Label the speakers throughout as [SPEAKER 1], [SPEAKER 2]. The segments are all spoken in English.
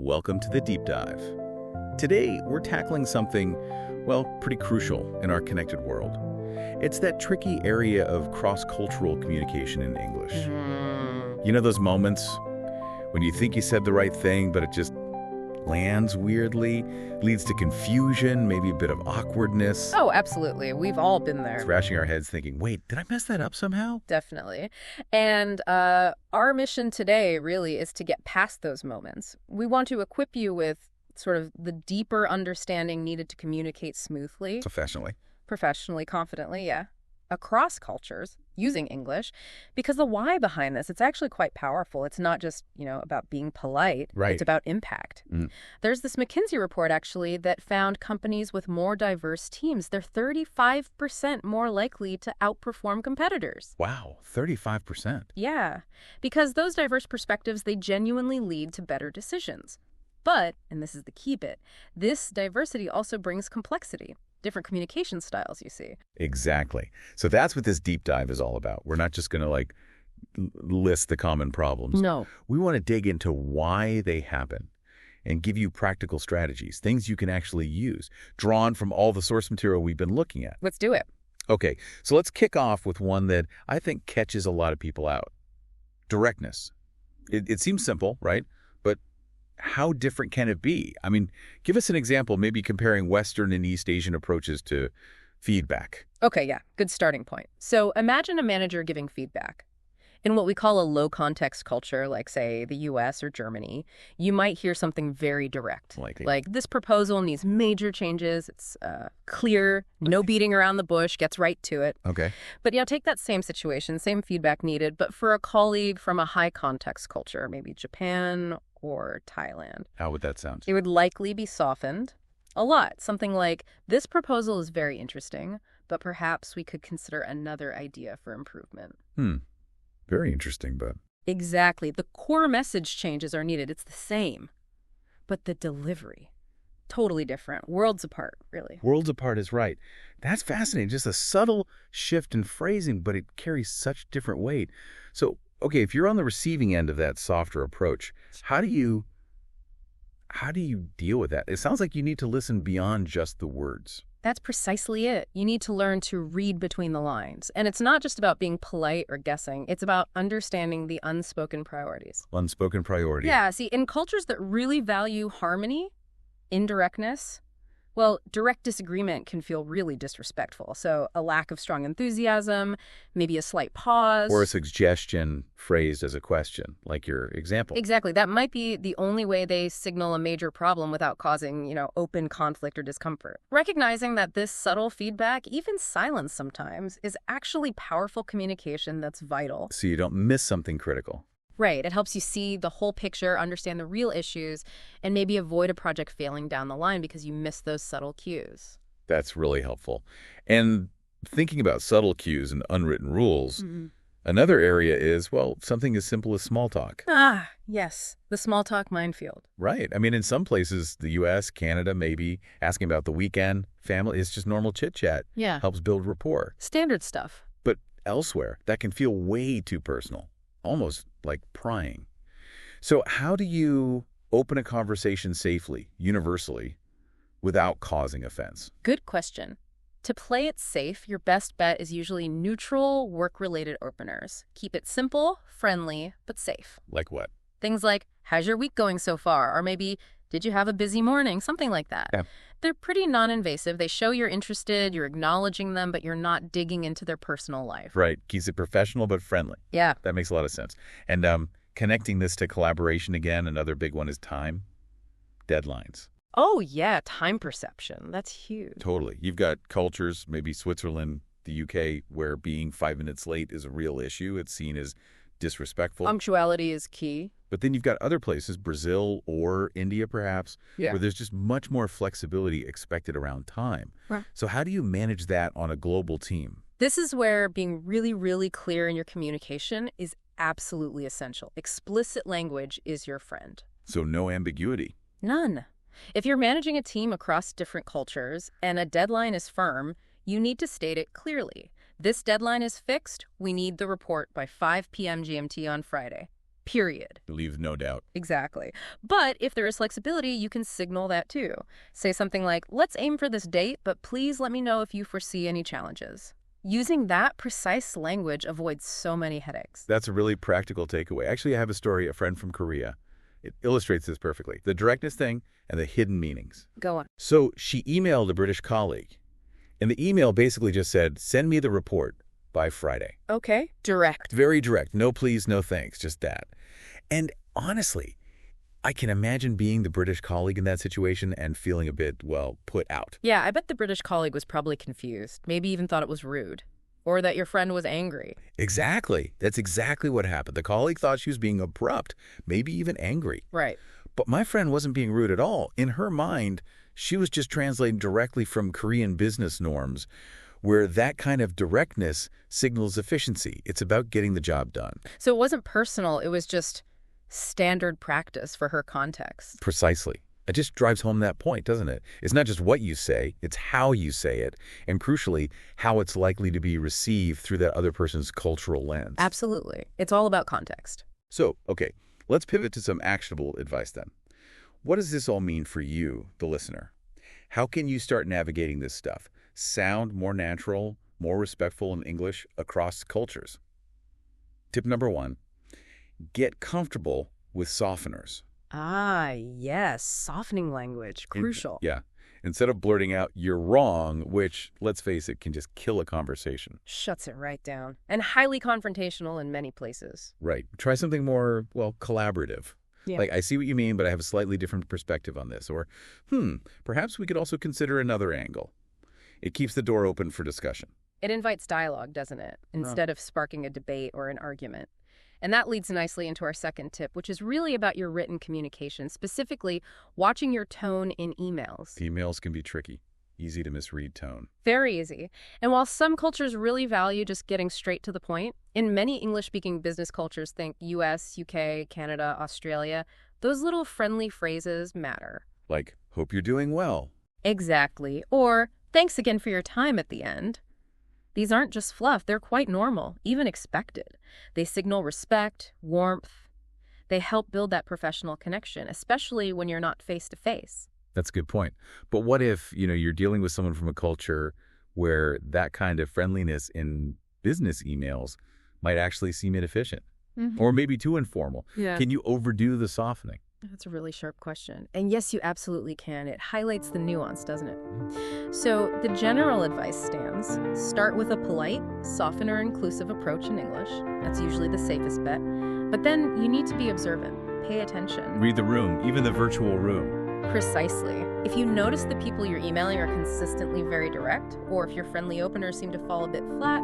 [SPEAKER 1] Welcome to the Deep Dive. Today, we're tackling something, well, pretty crucial in our connected world. It's that tricky area of cross-cultural communication in English. You know those moments when you think you said the right thing, but it just lands weirdly, leads to confusion, maybe a bit of awkwardness?
[SPEAKER 2] Oh, absolutely. We've all been there.
[SPEAKER 1] Scratching our heads thinking, wait, did I mess that up somehow?
[SPEAKER 2] Definitely. And our mission today really is to get past those moments. We want to equip you with sort of the deeper understanding needed to communicate smoothly. Professionally, confidently, yeah. Across cultures, using English, because the why behind this, it's actually quite powerful. It's not just, about being polite.
[SPEAKER 1] Right.
[SPEAKER 2] It's about impact. There's this McKinsey report, actually, that found companies with more diverse teams, they're 35% more likely to outperform competitors.
[SPEAKER 1] Wow, 35%.
[SPEAKER 2] Yeah, because those diverse perspectives, they genuinely lead to better decisions. But, and this is the key bit, this diversity also brings complexity. Different communication styles, you see.
[SPEAKER 1] Exactly. So that's what this deep dive is all about. We're not just going to list the common problems.
[SPEAKER 2] No.
[SPEAKER 1] We want to dig into why they happen and give you practical strategies, things you can actually use, drawn from all the source material we've been looking at.
[SPEAKER 2] Let's do it.
[SPEAKER 1] Okay, so let's kick off with one that I think catches a lot of people out. Directness. It seems simple, right? But how different can it be? I mean, give us an example, maybe comparing Western and East Asian approaches to feedback.
[SPEAKER 2] Okay, yeah, good starting point. So imagine a manager giving feedback. In what we call a low-context culture, like, say, the US or Germany, you might hear something very direct. Like, this proposal needs major changes. It's clear, no beating around the bush, gets right to it.
[SPEAKER 1] Okay.
[SPEAKER 2] But, take that same situation, same feedback needed, but for a colleague from a high-context culture, maybe Japan or Thailand.
[SPEAKER 1] How would that sound?
[SPEAKER 2] It would likely be softened a lot. Something like, this proposal is very interesting, but perhaps we could consider another idea for improvement.
[SPEAKER 1] Very interesting, but...
[SPEAKER 2] Exactly. The core message changes are needed. It's the same. But the delivery, totally different. Worlds apart, really.
[SPEAKER 1] Worlds apart is right. That's fascinating. Just a subtle shift in phrasing, but it carries such different weight. So, okay, if you're on the receiving end of that softer approach, how do you deal with that? It sounds like you need to listen beyond just the words.
[SPEAKER 2] That's precisely it. You need to learn to read between the lines. And it's not just about being polite or guessing. It's about understanding the unspoken priorities.
[SPEAKER 1] Unspoken priority.
[SPEAKER 2] Yeah, see, in cultures that really value harmony, indirectness, well, direct disagreement can feel really disrespectful. So a lack of strong enthusiasm, maybe a slight pause.
[SPEAKER 1] Or a suggestion phrased as a question, like your example.
[SPEAKER 2] Exactly. That might be the only way they signal a major problem without causing, open conflict or discomfort. Recognizing that this subtle feedback, even silence sometimes, is actually powerful communication that's vital.
[SPEAKER 1] So you don't miss something critical.
[SPEAKER 2] Right. It helps you see the whole picture, understand the real issues, and maybe avoid a project failing down the line because you missed those subtle cues.
[SPEAKER 1] That's really helpful. And thinking about subtle cues and unwritten rules, another area is, well, something as simple as small talk.
[SPEAKER 2] Ah, yes. The small talk minefield.
[SPEAKER 1] Right. I mean, in some places, the U.S., Canada, maybe, asking about the weekend, family, it's just normal chit-chat.
[SPEAKER 2] Yeah.
[SPEAKER 1] Helps build rapport.
[SPEAKER 2] Standard stuff.
[SPEAKER 1] But elsewhere, that can feel way too personal. Almost like prying. So how do you open a conversation safely, universally, without causing offense?
[SPEAKER 2] Good question. To play it safe, your best bet is usually neutral, work-related openers. Keep it simple, friendly, but safe.
[SPEAKER 1] Like what?
[SPEAKER 2] Things like, how's your week going so far? Or maybe, did you have a busy morning? Something like that.
[SPEAKER 1] Yeah.
[SPEAKER 2] They're pretty non-invasive. They show you're interested, you're acknowledging them, but you're not digging into their personal life.
[SPEAKER 1] Right. Keeps it professional but friendly.
[SPEAKER 2] Yeah.
[SPEAKER 1] That makes a lot of sense. And connecting this to collaboration again, another big one is time. Deadlines.
[SPEAKER 2] Oh, yeah. Time perception. That's huge.
[SPEAKER 1] Totally. You've got cultures, maybe Switzerland, the UK, where being 5 minutes late is a real issue. It's seen as disrespectful.
[SPEAKER 2] Punctuality is key.
[SPEAKER 1] But then you've got other places, Brazil or India perhaps, where there's just much more flexibility expected around time.
[SPEAKER 2] Right.
[SPEAKER 1] So how do you manage that on a global team?
[SPEAKER 2] This is where being really, really clear in your communication is absolutely essential. Explicit language is your friend.
[SPEAKER 1] So no ambiguity.
[SPEAKER 2] None. If you're managing a team across different cultures and a deadline is firm, you need to state it clearly. This deadline is fixed. We need the report by 5 p.m. GMT on Friday. period.
[SPEAKER 1] Leave no doubt.
[SPEAKER 2] Exactly. But if there is flexibility, you can signal that too. Say something like, let's aim for this date, but please let me know if you foresee any challenges. Using that precise language avoids so many headaches.
[SPEAKER 1] That's a really practical takeaway. Actually, I have a story, a friend from Korea. It illustrates this perfectly. The directness thing and the hidden meanings.
[SPEAKER 2] Go on.
[SPEAKER 1] So she emailed a British colleague, and the email basically just said, send me the report by Friday.
[SPEAKER 2] Okay. Direct.
[SPEAKER 1] Very direct. No please, no thanks, just that. And honestly, I can imagine being the British colleague in that situation and feeling a bit, well, put out.
[SPEAKER 2] Yeah, I bet the British colleague was probably confused, maybe even thought it was rude, or that your friend was angry.
[SPEAKER 1] Exactly. That's exactly what happened. The colleague thought she was being abrupt, maybe even angry.
[SPEAKER 2] Right.
[SPEAKER 1] But my friend wasn't being rude at all. In her mind, she was just translating directly from Korean business norms, where that kind of directness signals efficiency. It's about getting the job done.
[SPEAKER 2] So it wasn't personal, it was just standard practice for her context.
[SPEAKER 1] Precisely. It just drives home that point, doesn't it? It's not just what you say, it's how you say it, and crucially, how it's likely to be received through that other person's cultural lens.
[SPEAKER 2] Absolutely. It's all about context.
[SPEAKER 1] So, okay, let's pivot to some actionable advice then. What does this all mean for you, the listener? How can you start navigating this stuff? Sound more natural, more respectful in English across cultures. Tip number 1, get comfortable with softeners.
[SPEAKER 2] Ah, yes. Softening language. Crucial.
[SPEAKER 1] Yeah. Instead of blurting out, you're wrong, which, let's face it, can just kill a conversation.
[SPEAKER 2] Shuts it right down. And highly confrontational in many places.
[SPEAKER 1] Right. Try something more, well, collaborative.
[SPEAKER 2] Yeah.
[SPEAKER 1] Like, I see what you mean, but I have a slightly different perspective on this. Or, perhaps we could also consider another angle. It keeps the door open for discussion.
[SPEAKER 2] It invites dialogue, doesn't it? Instead of sparking a debate or an argument. And that leads nicely into our second tip, which is really about your written communication, specifically watching your tone in emails.
[SPEAKER 1] Emails can be tricky. Easy to misread tone.
[SPEAKER 2] Very easy. And while some cultures really value just getting straight to the point, in many English-speaking business cultures, think US, UK, Canada, Australia, those little friendly phrases matter.
[SPEAKER 1] Like, hope you're doing well.
[SPEAKER 2] Exactly. Or, thanks again for your time at the end. These aren't just fluff, they're quite normal, even expected. They signal respect, warmth. They help build that professional connection, especially when you're not face-to-face.
[SPEAKER 1] That's a good point. But what if, you're dealing with someone from a culture where that kind of friendliness in business emails might actually seem inefficient? Or maybe too informal?
[SPEAKER 2] Yeah.
[SPEAKER 1] Can you overdo the softening?
[SPEAKER 2] That's a really sharp question. And yes, you absolutely can. It highlights the nuance, doesn't it? So the general advice stands. Start with a polite, softener inclusive approach in English. That's usually the safest bet. But then you need to be observant. Pay attention.
[SPEAKER 1] Read the room, even the virtual room.
[SPEAKER 2] Precisely. If you notice the people you're emailing are consistently very direct, or if your friendly openers seem to fall a bit flat,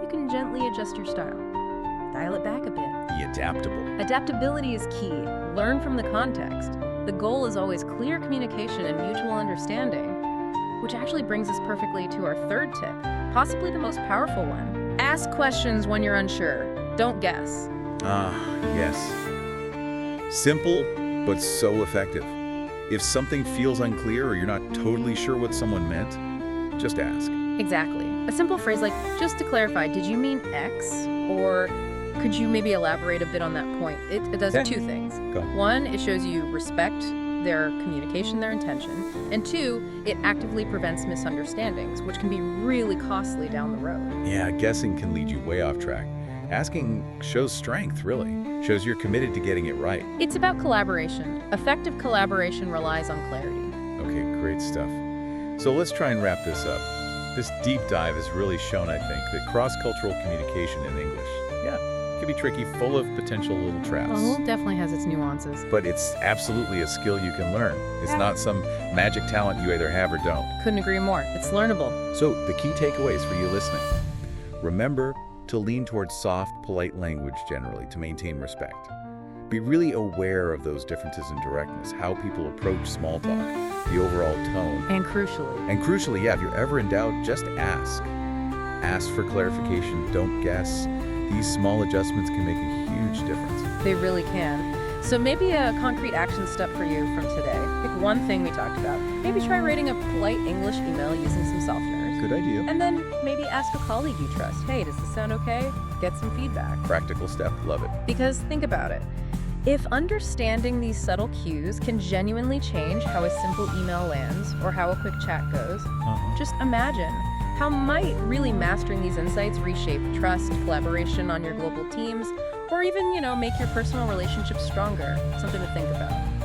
[SPEAKER 2] you can gently adjust your style. Dial it back a bit.
[SPEAKER 1] Be adaptable.
[SPEAKER 2] Adaptability is key. Learn from the context. The goal is always clear communication and mutual understanding, which actually brings us perfectly to our third tip, possibly the most powerful one. Ask questions when you're unsure. Don't guess.
[SPEAKER 1] Ah, yes. Simple, but so effective. If something feels unclear or you're not totally sure what someone meant, just ask.
[SPEAKER 2] Exactly. A simple phrase like, just to clarify, did you mean X? Or could you maybe elaborate a bit on that point? It does two things.
[SPEAKER 1] Go.
[SPEAKER 2] One, it shows you respect their communication, their intention. And two, it actively prevents misunderstandings, which can be really costly down the road.
[SPEAKER 1] Yeah, guessing can lead you way off track. Asking shows strength, really. Shows you're committed to getting it right.
[SPEAKER 2] It's about collaboration. Effective collaboration relies on clarity.
[SPEAKER 1] Okay, great stuff. So let's try and wrap this up. This deep dive has really shown, I think, that cross-cultural communication in English, can be tricky, full of potential little traps.
[SPEAKER 2] Well, it definitely has its nuances.
[SPEAKER 1] But it's absolutely a skill you can learn. It's not some magic talent you either have or don't.
[SPEAKER 2] Couldn't agree more. It's learnable.
[SPEAKER 1] So the key takeaways for you listening. Remember to lean towards soft, polite language generally to maintain respect. Be really aware of those differences in directness, how people approach small talk, the overall tone.
[SPEAKER 2] And crucially,
[SPEAKER 1] if you're ever in doubt, just ask. Ask for clarification, don't guess. These small adjustments can make a huge difference.
[SPEAKER 2] They really can. So maybe a concrete action step for you from today. Pick one thing we talked about. Maybe try writing a polite English email using some softeners.
[SPEAKER 1] Good idea.
[SPEAKER 2] And then maybe ask a colleague you trust, hey, does this sound okay? Get some feedback.
[SPEAKER 1] Practical step, love it.
[SPEAKER 2] Because think about it. If understanding these subtle cues can genuinely change how a simple email lands or how a quick chat goes, just imagine how might really mastering these insights reshape trust, collaboration on your global teams, or even, make your personal relationships stronger. Something to think about.